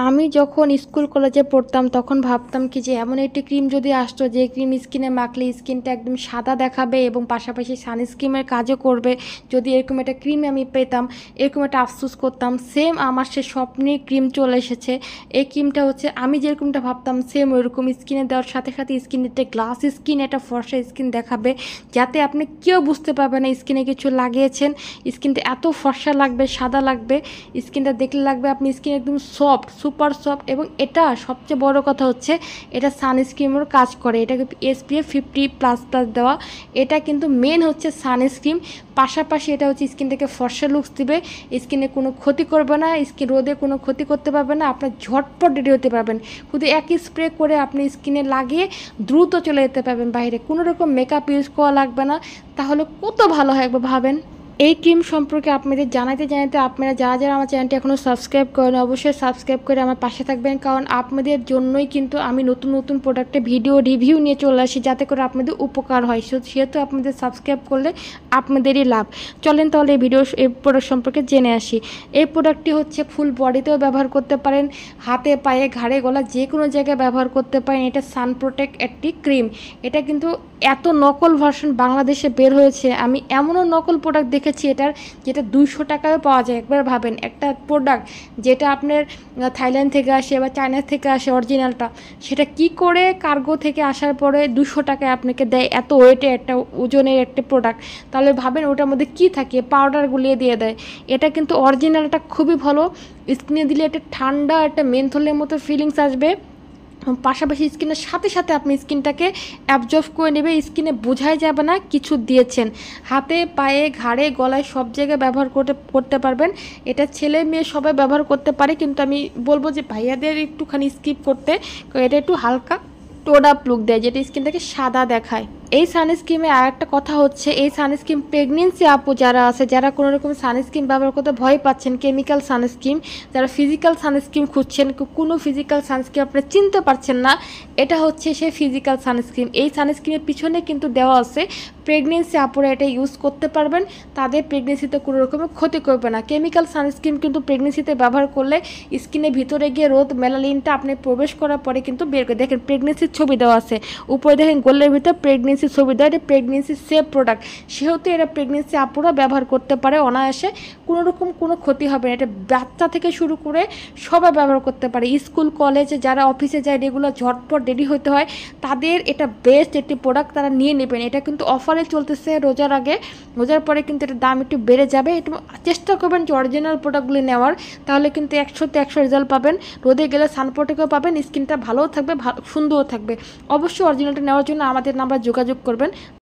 আমি যখন স্কুল কলেজে পড়তাম তখন ভাবতাম কি যে এমন একটি ক্রিম যদি আসতো যে ক্রিম স্কিনে মাখলে স্কিনটা একদম সাদা দেখাবে এবং পাশাপাশি সানস্ক্রিনের কাজও করবে। যদি এরকম একটা ক্রিম আমি পেতাম, এরকম একটা আফসোস করতাম। সেম আমার সে স্বপ্নের ক্রিম চলে এসেছে। এই ক্রিমটা হচ্ছে আমি যেরকমটা ভাবতাম সেম ওইরকম স্কিনে দেওয়ার সাথে সাথে স্কিনের একটা গ্লাস স্কিন, একটা ফর্সা স্কিন দেখাবে, যাতে আপনি কেউ বুঝতে পারবে না স্কিনে কিছু লাগিয়েছেন। স্কিনটা এত ফর্সা লাগবে, সাদা লাগবে, স্কিনটা দেখলে লাগবে আপনি স্কিন একদম সফট, সুপার সফট। এবং এটা সবচেয়ে বড় কথা হচ্ছে এটা সানস্ক্রিমের কাজ করে। এটাকে SPF 50++ দেওয়া। এটা কিন্তু মেন হচ্ছে সানস্ক্রিন, পাশাপাশি এটা হচ্ছে স্কিনটাকে ফর্সা লুকস দিবে, স্কিনে কোনো ক্ষতি করবে না, স্কিন রোদে কোনো ক্ষতি করতে পারবে না, আপনার ঝটপট রেডি হতে পারবেন। শুধু একই স্প্রে করে আপনি স্কিনে লাগিয়ে দ্রুত চলে যেতে পারবেন বাইরে, কোনো রকম মেকআপ ইউজ করা লাগবে না। তাহলে কত ভালো হয় একবার ভাবেন। এই ক্রিম সম্পর্কে আপনাদের জানাতে আপনারা যারা আমার চ্যানেলটি এখনও সাবস্ক্রাইব করেন অবশ্যই সাবস্ক্রাইব করে আমার পাশে থাকবেন, কারণ আপনাদের জন্যই কিন্তু আমি নতুন নতুন প্রোডাক্টের ভিডিও রিভিউ নিয়ে চলে আসি, যাতে করে আপনাদের উপকার হয়। সেহেতু আপনাদের সাবস্ক্রাইব করলে আপনাদেরই লাভ। চলেন তাহলে এই প্রোডাক্ট সম্পর্কে জেনে আসি। এই প্রোডাক্টটি হচ্ছে ফুল বডিতেও ব্যবহার করতে পারেন, হাতে পায়ে ঘাড়ে গলা যে কোনো জায়গায় ব্যবহার করতে পারেন। এটা সান প্রোটেক্ট একটি ক্রিম। এটা কিন্তু এত নকল ভার্সন বাংলাদেশে বের হয়েছে, আমি এমনও নকল প্রোডাক্ট দেখেছি এটার, যেটা 200 টাকায় পাওয়া যায়। একবার ভাবেন, একটা প্রোডাক্ট যেটা আপনার থাইল্যান্ড থেকে আসে বা চায়না থেকে আসে অরিজিনালটা, সেটা কি করে কার্গো থেকে আসার পরে 200 টাকায় আপনাকে দেয়, এত ওয়েটে একটা ওজনের একটা প্রোডাক্ট। তাহলে ভাবেন ওটার মধ্যে কি থাকে, পাউডার গুলিয়ে দিয়ে দেয়। এটা কিন্তু অরিজিনালটা খুবই ভালো, স্কিনে দিলে একটা ঠান্ডা একটা মেন্থলের মতো ফিলিংস আসবে, পাশাপাশি স্কিনের সাথে সাথে আপনি স্কিনটাকে অ্যাবজর্ব করে নেবে, স্কিনে বোঝাই যাবে না কিছু দিয়েছেন। হাতে পায়ে ঘাড়ে গলায় সব জায়গায় ব্যবহার করতে পারবেন। এটা ছেলে মেয়ে সবাই ব্যবহার করতে পারে, কিন্তু আমি বলবো যে ভাইয়াদের একটুখানি স্কিপ করতে, এটা একটু হালকা টোড আপ লুক দেয়, যেটা স্কিনটাকে সাদা দেখায়। এই সানস্ক্রিমে আর একটা কথা হচ্ছে, এই সানস্ক্রিন প্রেগনেন্সি আপু যারা আছে, যারা কোনো রকম সানস্ক্রিন ব্যবহার করতে ভয় পাচ্ছেন, কেমিক্যাল সানস্ক্রিন, যারা ফিজিক্যাল সানস্ক্রিন খুঁজছেন, কোনো ফিজিক্যাল সানস্ক্রিন আপনারা চিনতে পারছেন না, এটা হচ্ছে সেই ফিজিক্যাল সানস্ক্রিন। এই সানস্ক্রিনের পিছনে কিন্তু দেওয়া আছে প্রেগনেন্সি আপুরা এটা ইউজ করতে পারবেন, তাদের প্রেগনেন্সিতে কোনো রকমের ক্ষতি করবে না। কেমিক্যাল সানস্ক্রিন কিন্তু প্রেগনেন্সিতে ব্যবহার করলে স্কিনের ভিতরে গিয়ে রোদ মেলানিনটা আপনি প্রবেশ করার পরে কিন্তু বের করে দেখেন প্রেগনেন্সির ছবি দেওয়া আছে, উপরে দেখেন গোলের ভিতরে প্রেগনেন্সি ছবি দেওয়া। এটা প্রেগনেন্সি সেফ প্রোডাক্ট, সেহেতু এটা প্রেগনেন্সি আপুরা ব্যবহার করতে পারে অনায়াসে, কোনো রকম কোনো ক্ষতি হবে না। এটা বাচ্চা থেকে শুরু করে সবাই ব্যবহার করতে পারে। স্কুল কলেজে যারা অফিসে যায় রেগুলার ঝটপট রেডি হতে হয়, তাদের এটা বেস্ট একটি প্রোডাক্ট, তারা নিয়ে নেবেন। এটা কিন্তু অফারে চলতেছে রোজার আগে, রোজার পরে কিন্তু এটার দাম একটু বেড়ে যাবে। একটু চেষ্টা করবেন যে অরিজিনাল প্রোডাক্টগুলি নেওয়ার, তাহলে কিন্তু 100তে 100 রেজাল্ট পাবেন। রোদে গেলে সানপ্রোটেক্টও পাবেন, স্কিনটা ভালোও থাকবে, সুন্দরও থাকবে। অবশ্যই অরিজিনালটা নেওয়ার জন্য আমাদের নাম্বার যোগাযোগ করবেন।